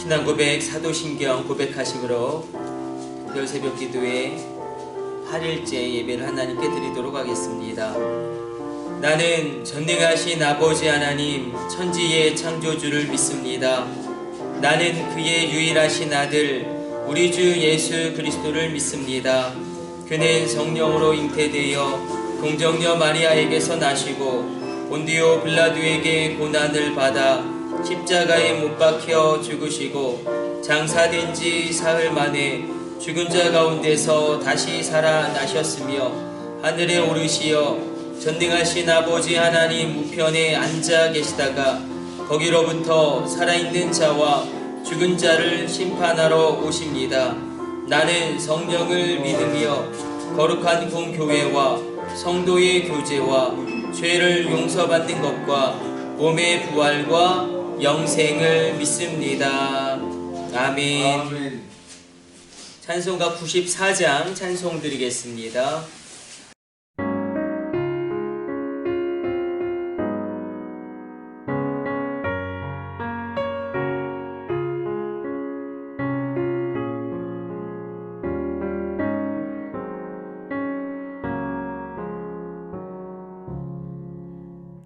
신앙 고백 사도신경 고백하심으로 특별 새벽 기도회 8일째 예배를 하나님께 드리도록 하겠습니다. 나는 전능하신 아버지 하나님 천지의 창조주를 믿습니다. 나는 그의 유일하신 아들 우리 주 예수 그리스도를 믿습니다. 그는 성령으로 잉태되어 동정녀 마리아에게서 나시고 본디오 빌라도에게 고난을 받아 십자가에 못 박혀 죽으시고 장사된 지 사흘 만에 죽은 자 가운데서 다시 살아나셨으며 하늘에 오르시어 전능하신 아버지 하나님 우편에 앉아 계시다가 거기로부터 살아있는 자와 죽은 자를 심판하러 오십니다. 나는 성령을 믿으며 거룩한 공교회와 성도의 교제와 죄를 용서받는 것과 몸의 부활과 영생을 믿습니다. 아멘. 찬송가 94장 찬송 드리겠습니다.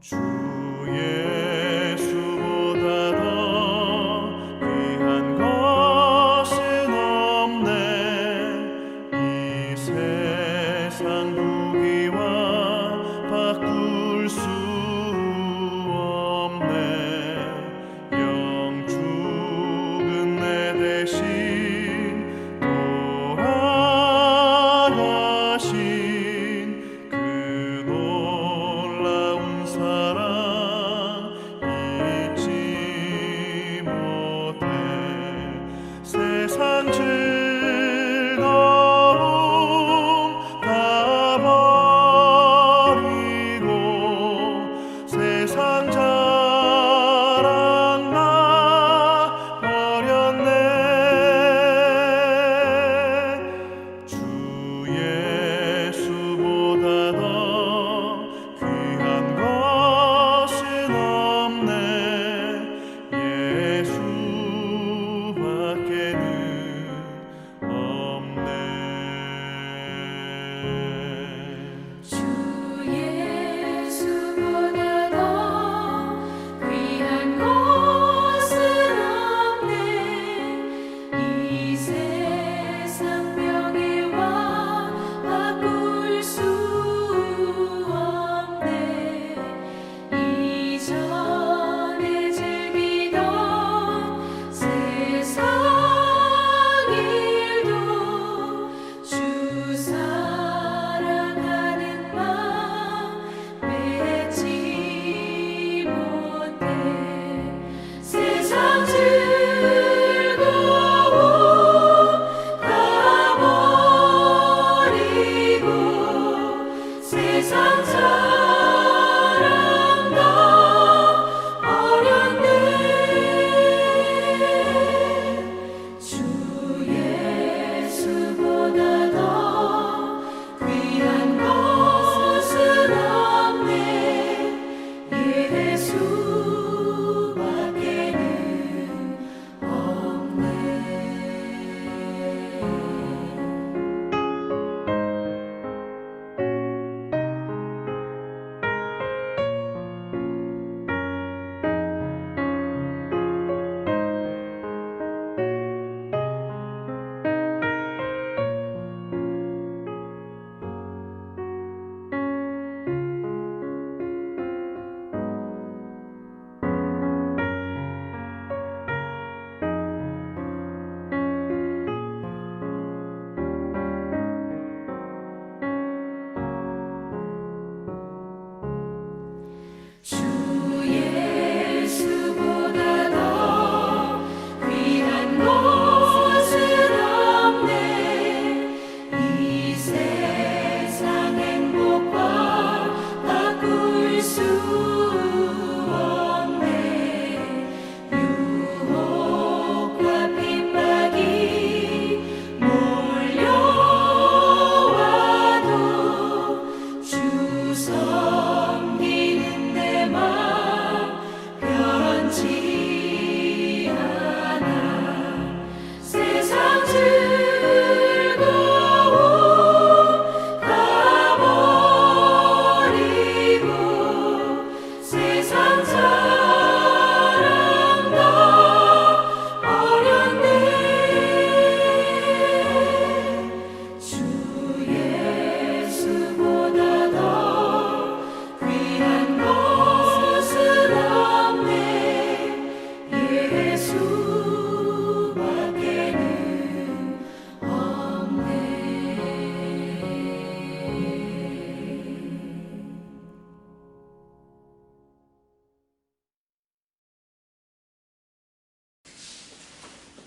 주 예수보다 더 귀한 것은 없네. 이 세상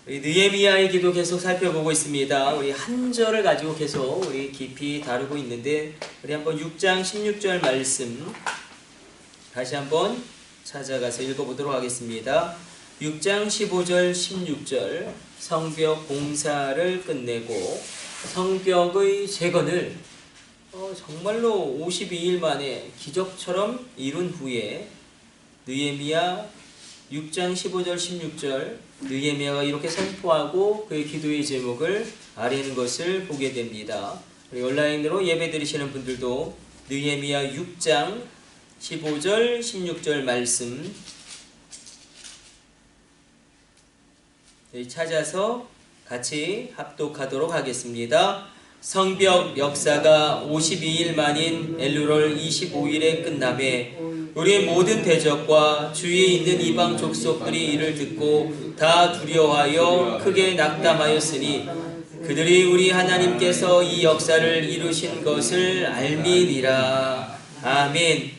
우리 느헤미야의 기도 계속 살펴보고 있습니다. 우리 한 절을 가지고 계속 우리 깊이 다루고 있는데 우리 한번 6장 16절 말씀 다시 한번 찾아가서 읽어보도록 하겠습니다. 6장 15절 16절 성벽 공사를 끝내고 성벽의 재건을 정말로 52일 만에 기적처럼 이룬 후에 느헤미야 6장 15절 16절 느헤미야가 이렇게 선포하고 그의 기도의 제목을 아뢰는 것을 보게 됩니다. 우리 온라인으로 예배드리시는 분들도 느헤미야 6장 15절 16절 말씀 찾아서 같이 합독하도록 하겠습니다. 성벽 역사가 52일 만인 엘루롤 25일에 끝남에 우리의 모든 대적과 주위에 있는 이방 족속들이 이를 듣고 다 두려워하여 크게 낙담하였으니 그들이 우리 하나님께서 이 역사를 이루신 것을 알미니라. 아멘.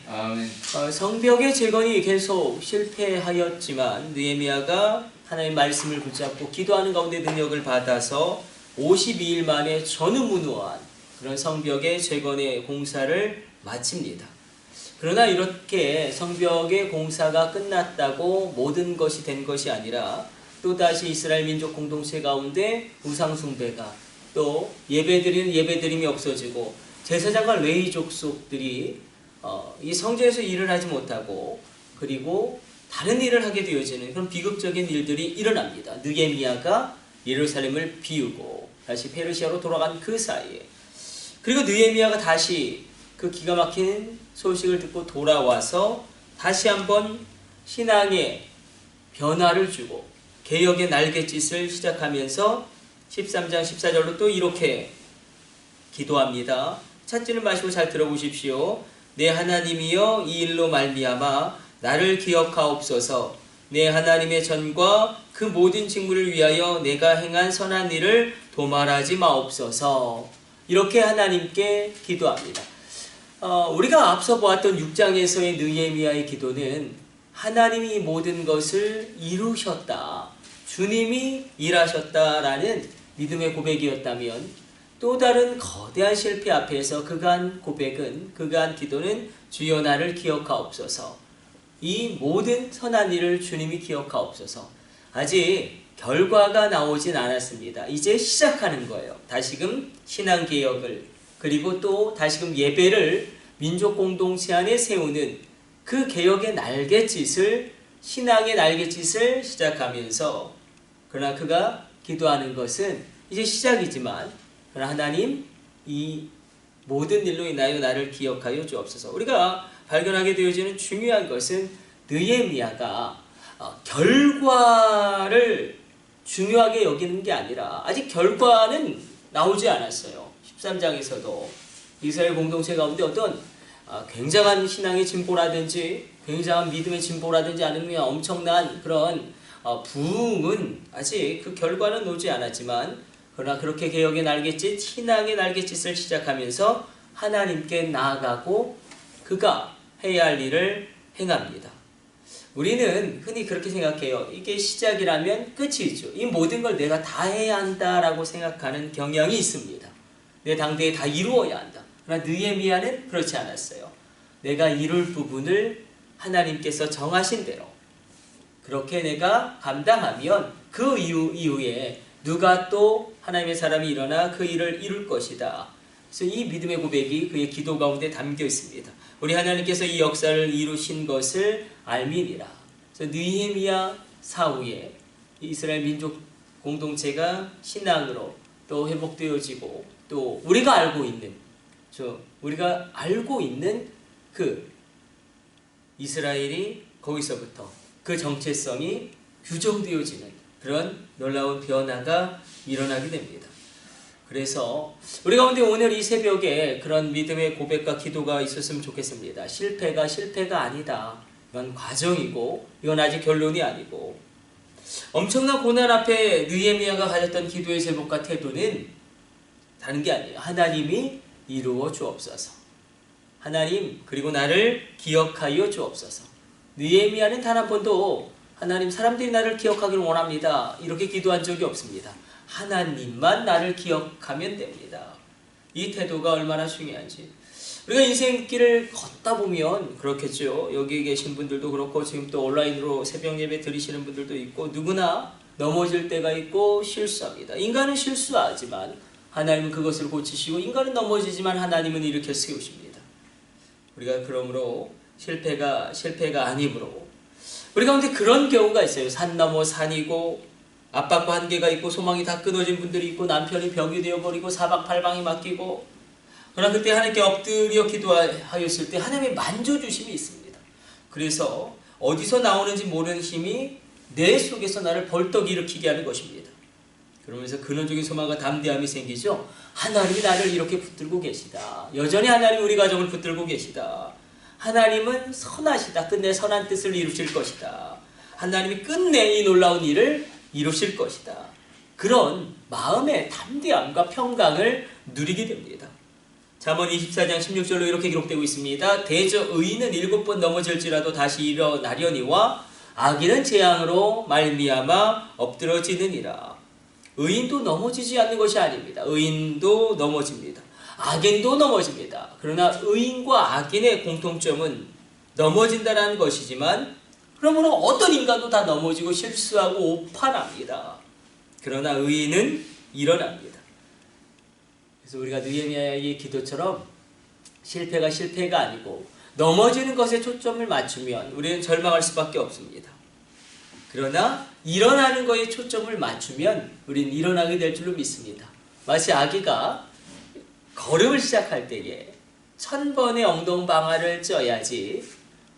성벽의 재건이 계속 실패하였지만 느헤미야가 하나님의 말씀을 붙잡고 기도하는 가운데 능력을 받아서 52일 만에 전무후무한 그런 성벽의 재건의 공사를 마칩니다. 그러나 이렇게 성벽의 공사가 끝났다고 모든 것이 된 것이 아니라 또다시 이스라엘 민족 공동체 가운데 우상 숭배가 또 예배드리는 예배드림이 없어지고 제사장과 레위 족속들이 이 성전에서 일을 하지 못하고 그리고 다른 일을 하게 되어지는 그런 비극적인 일들이 일어납니다. 느헤미야가 예루살렘을 비우고 다시 페르시아로 돌아간 그 사이에 그리고 느헤미야가 다시 그 기가 막힌 소식을 듣고 돌아와서 다시 한번 신앙의 변화를 주고 개혁의 날갯짓을 시작하면서 13장 14절로 또 이렇게 기도합니다. 찾지는 마시고 잘 들어보십시오. 내 하나님이여 이 일로 말미암아 나를 기억하옵소서. 내 하나님의 전과 그 모든 직무를 위하여 내가 행한 선한 일을 도말하지 마옵소서. 이렇게 하나님께 기도합니다. 우리가 앞서 보았던 6장에서의 느헤미야의 기도는 하나님이 모든 것을 이루셨다, 주님이 일하셨다라는 믿음의 고백이었다면 또 다른 거대한 실패 앞에서 그간 고백은, 그간 기도는 주여 나를 기억하옵소서. 이 모든 선한 일을 주님이 기억하옵소서. 아직 결과가 나오진 않았습니다. 이제 시작하는 거예요. 다시금 신앙개혁을 그리고 또 다시금 예배를 민족 공동체 안에 세우는 그 개혁의 날갯짓을 신앙의 날갯짓을 시작하면서 그러나 그가 기도하는 것은 이제 시작이지만 그러나 하나님 이 모든 일로 인하여 나를 기억하여 주옵소서. 우리가 발견하게 되어지는 중요한 것은 느헤미야가 결과를 중요하게 여기는 게 아니라 아직 결과는 나오지 않았어요. 13장에서도 이스라엘 공동체 가운데 어떤 굉장한 신앙의 진보라든지 굉장한 믿음의 진보라든지 아니면 엄청난 그런 부흥은 아직 그 결과는 오지 않았지만 그러나 그렇게 개혁의 날갯짓, 신앙의 날갯짓을 시작하면서 하나님께 나아가고 그가 해야 할 일을 행합니다. 우리는 흔히 그렇게 생각해요. 이게 시작이라면 끝이죠. 이 모든 걸 내가 다 해야 한다라고 생각하는 경향이 있습니다. 내 당대에 다 이루어야 한다. 그러나 느헤미야는 그렇지 않았어요. 내가 이룰 부분을 하나님께서 정하신 대로 그렇게 내가 감당하면 그 이후에 누가 또 하나님의 사람이 일어나 그 일을 이룰 것이다. 그래서 이 믿음의 고백이 그의 기도 가운데 담겨 있습니다. 우리 하나님께서 이 역사를 이루신 것을 알미니라. 그래서 느헤미야 사후에 이스라엘 민족 공동체가 신앙으로 또 회복되어지고 또 우리가 알고 있는 그 이스라엘이 거기서부터 그 정체성이 규정되어지는 그런 놀라운 변화가 일어나게 됩니다. 그래서 우리 가운데 오늘 이 새벽에 그런 믿음의 고백과 기도가 있었으면 좋겠습니다. 실패가 아니다. 이건 과정이고 이건 아직 결론이 아니고 엄청난 고난 앞에 느헤미야가 가졌던 기도의 제목과 태도는 다른 게 아니에요. 하나님이 이루어 주옵소서. 하나님 그리고 나를 기억하여 주옵소서. 느헤미야는 단 한 번도 하나님, 사람들이 나를 기억하기를 원합니다. 이렇게 기도한 적이 없습니다. 하나님만 나를 기억하면 됩니다. 이 태도가 얼마나 중요한지. 우리가 인생길을 걷다 보면 그렇겠죠. 여기 계신 분들도 그렇고 지금 또 온라인으로 새벽 예배 드리시는 분들도 있고 누구나 넘어질 때가 있고 실수합니다. 인간은 실수하지만 하나님은 그것을 고치시고, 인간은 넘어지지만 하나님은 일으켜 세우십니다. 우리가 그러므로 실패가 아니므로 우리 가운데 그런 경우가 있어요. 산 넘어 산이고 압박과 한계가 있고 소망이 다 끊어진 분들이 있고 남편이 병이 되어버리고 사방팔방이 맡기고, 그러나 그때 하나님께 엎드려 기도하였을 때 하나님의 만져주심이 있습니다. 그래서 어디서 나오는지 모르는 힘이 내 속에서 나를 벌떡 일으키게 하는 것입니다. 그러면서 근원적인 소망과 담대함이 생기죠. 하나님이 나를 이렇게 붙들고 계시다. 여전히 하나님 우리 가정을 붙들고 계시다. 하나님은 선하시다. 끝내 선한 뜻을 이루실 것이다. 하나님이 끝내 이 놀라운 일을 이루실 것이다. 그런 마음의 담대함과 평강을 누리게 됩니다. 잠언 24장 16절로 이렇게 기록되고 있습니다. 대저 의인은 7번 넘어질지라도 다시 일어나려니와 악인은 재앙으로 말미암아 엎드러지느니라. 의인도 넘어지지 않는 것이 아닙니다. 의인도 넘어집니다. 악인도 넘어집니다. 그러나 의인과 악인의 공통점은 넘어진다는 것이지만, 그러므로 어떤 인간도 다 넘어지고 실수하고 오판합니다. 그러나 의인은 일어납니다. 그래서 우리가 느헤미야의 기도처럼 실패가 아니고 넘어지는 것에 초점을 맞추면 우리는 절망할 수밖에 없습니다. 그러나 일어나는 것에 초점을 맞추면 우리는 일어나게 될 줄로 믿습니다. 마치 아기가 걸음을 시작할 때에 1000번의 엉덩방아를 쪄야지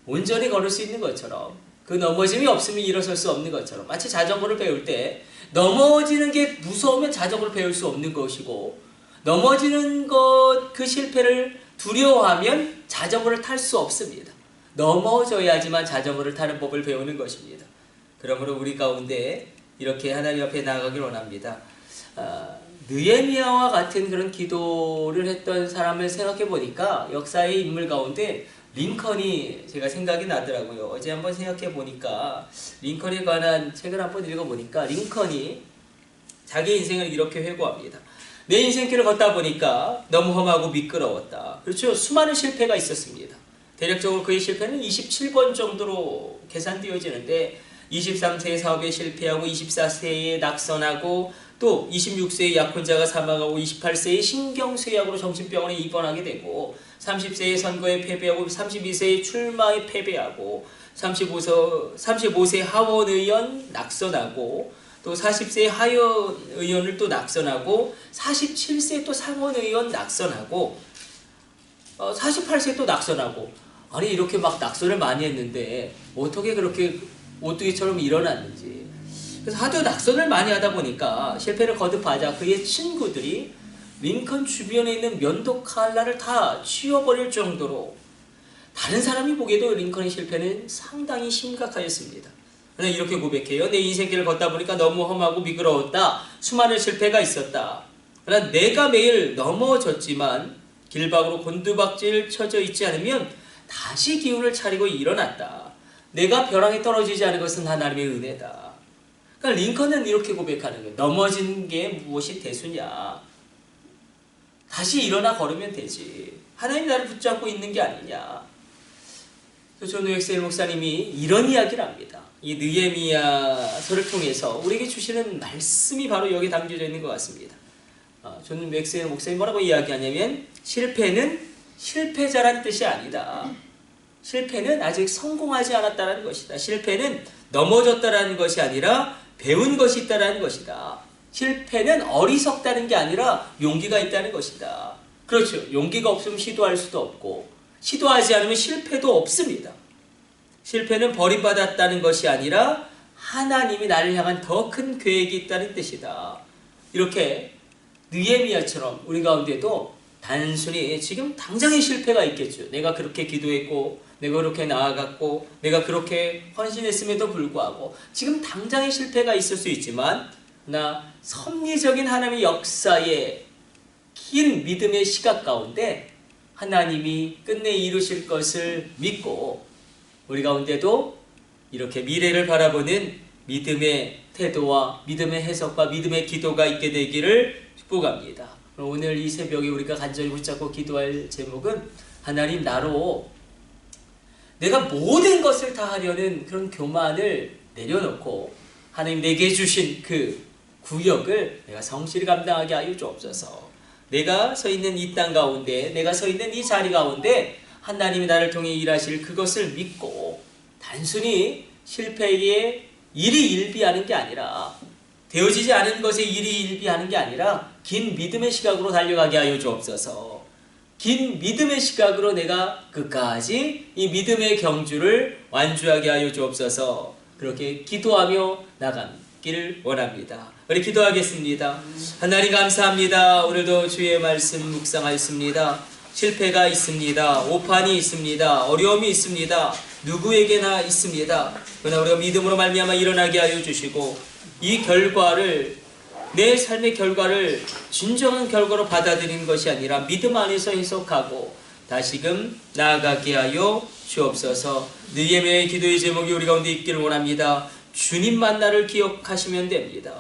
온전히 걸을 수 있는 것처럼, 그 넘어짐이 없으면 일어설 수 없는 것처럼, 마치 자전거를 배울 때 넘어지는 게 무서우면 자전거를 배울 수 없는 것이고, 넘어지는 것, 그 실패를 두려워하면 자전거를 탈 수 없습니다. 넘어져야지만 자전거를 타는 법을 배우는 것입니다. 그러므로 우리 가운데 이렇게 하나님 앞에 나아가길 원합니다. 느헤미야와 같은 그런 기도를 했던 사람을 생각해 보니까 역사의 인물 가운데 링컨이 제가 생각이 나더라고요. 어제 한번 생각해 보니까 링컨에 관한 책을 한번 읽어 보니까 링컨이 자기 인생을 이렇게 회고합니다. 내 인생길을 걷다 보니까 너무 험하고 미끄러웠다. 그렇죠. 수많은 실패가 있었습니다. 대략적으로 그의 실패는 27번 정도로 계산되어지는데 23세에 사업에 실패하고 24세에 낙선하고 또 26세에 약혼자가 사망하고 28세에 신경쇠약으로 정신병원에 입원하게 되고 30세에 선거에 패배하고 32세에 출마에 패배하고 35세 하원의원 낙선하고 또 40세에 하원의원을 또 낙선하고 47세에 또 상원의원 낙선하고 48세에 또 낙선하고, 아니 이렇게 막 낙선을 많이 했는데 어떻게 그렇게 오뚜기처럼 일어났는지. 그래서 하도 낙선을 많이 하다 보니까 실패를 거듭하자 그의 친구들이 링컨 주변에 있는 면도 칼날을 다 치워버릴 정도로 다른 사람이 보기에도 링컨의 실패는 상당히 심각하였습니다. 그러나 이렇게 고백해요. 내 인생길을 걷다 보니까 너무 험하고 미끄러웠다. 수많은 실패가 있었다. 그러나 내가 매일 넘어졌지만 길박으로 곤두박질 쳐져 있지 않으면 다시 기운을 차리고 일어났다. 내가 벼랑에 떨어지지 않은 것은 하나님의 은혜다. 그러니까 링컨은 이렇게 고백하는 거예요. 넘어진 게 무엇이 대수냐. 다시 일어나 걸으면 되지. 하나님이 나를 붙잡고 있는 게 아니냐. 존 웨익셀 목사님이 이런 이야기를 합니다. 이 느헤미야서를 통해서 우리에게 주시는 말씀이 바로 여기에 담겨져 있는 것 같습니다. 존 웨익셀 목사님이 뭐라고 이야기하냐면, 실패는 실패자라는 뜻이 아니다. 실패는 아직 성공하지 않았다는 것이다. 실패는 넘어졌다는 것이 아니라 배운 것이 있다는 것이다. 실패는 어리석다는 게 아니라 용기가 있다는 것이다. 그렇죠. 용기가 없으면 시도할 수도 없고 시도하지 않으면 실패도 없습니다. 실패는 버림받았다는 것이 아니라 하나님이 나를 향한 더 큰 계획이 있다는 뜻이다. 이렇게 느헤미야처럼 우리 가운데도 단순히 지금 당장의 실패가 있겠죠. 내가 그렇게 기도했고 내가 그렇게 나아갔고 내가 그렇게 헌신했음에도 불구하고 지금 당장의 실패가 있을 수 있지만, 나 섭리적인 하나님의 역사의 긴 믿음의 시각 가운데 하나님이 끝내 이루실 것을 믿고 우리 가운데도 이렇게 미래를 바라보는 믿음의 태도와 믿음의 해석과 믿음의 기도가 있게 되기를 축복합니다. 오늘 이 새벽에 우리가 간절히 붙잡고 기도할 제목은 하나님 나로 내가 모든 것을 다 하려는 그런 교만을 내려놓고 하나님 내게 주신 그 구역을 내가 성실히 감당하게 하여 주옵소서. 내가 서 있는 이 땅 가운데, 내가 서 있는 이 자리 가운데 하나님이 나를 통해 일하실 그것을 믿고 단순히 실패에 일희일비하는 게 아니라, 되어지지 않은 것에 일희일비하는 게 아니라 긴 믿음의 시각으로 달려가게 하여 주옵소서. 긴 믿음의 시각으로 내가 끝까지 이 믿음의 경주를 완주하게 하여 주옵소서. 그렇게 기도하며 나가기를 원합니다. 우리 기도하겠습니다. 하나님 감사합니다. 오늘도 주의 말씀 묵상하였습니다. 실패가 있습니다. 오판이 있습니다. 어려움이 있습니다. 누구에게나 있습니다. 그러나 우리가 믿음으로 말미암아 일어나게 하여 주시고 이 결과를, 내 삶의 결과를 진정한 결과로 받아들이는 것이 아니라 믿음 안에서 해석하고 다시금 나아가게 하여 주옵소서. 늘 예배의 기도의 제목이 우리 가운데 있기를 원합니다. 주님만 나를 기억하시면 됩니다.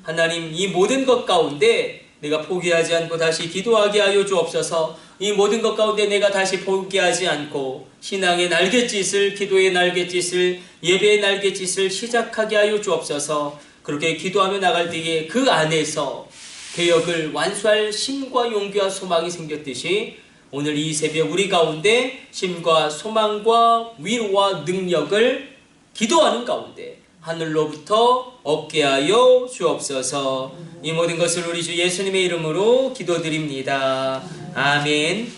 하나님, 이 모든 것 가운데 내가 포기하지 않고 다시 기도하게 하여 주옵소서. 이 모든 것 가운데 내가 다시 포기하지 않고 신앙의 날갯짓을, 기도의 날갯짓을, 예배의 날갯짓을 시작하게 하여 주옵소서. 그렇게 기도하며 나갈 때에 그 안에서 개혁을 완수할 힘과 용기와 소망이 생겼듯이 오늘 이 새벽 우리 가운데 힘과 소망과 위로와 능력을 기도하는 가운데 하늘로부터 얻게 하여 주옵소서. 이 모든 것을 우리 주 예수님의 이름으로 기도드립니다. 아멘.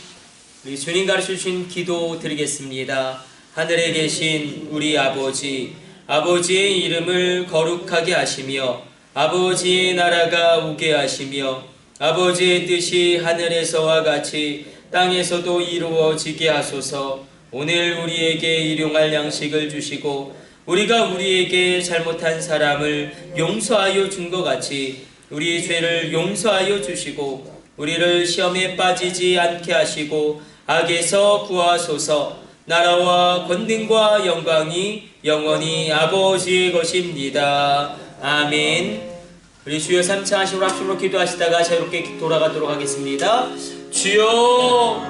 우리 주님 가르쳐주신 기도 드리겠습니다. 하늘에 계신 우리 아버지, 아버지의 이름을 거룩하게 하시며 아버지의 나라가 오게 하시며 아버지의 뜻이 하늘에서와 같이 땅에서도 이루어지게 하소서. 오늘 우리에게 일용할 양식을 주시고 우리가 우리에게 잘못한 사람을 용서하여 준 것 같이 우리 죄를 용서하여 주시고 우리를 시험에 빠지지 않게 하시고 악에서 구하소서. 나라와 권능과 영광이 영원히 아버지의 것입니다. 아멘. 우리 주여 3차 하시고 합심으로 기도하시다가 자유롭게 돌아가도록 하겠습니다. 주여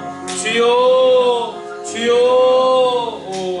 주여 주여. 오,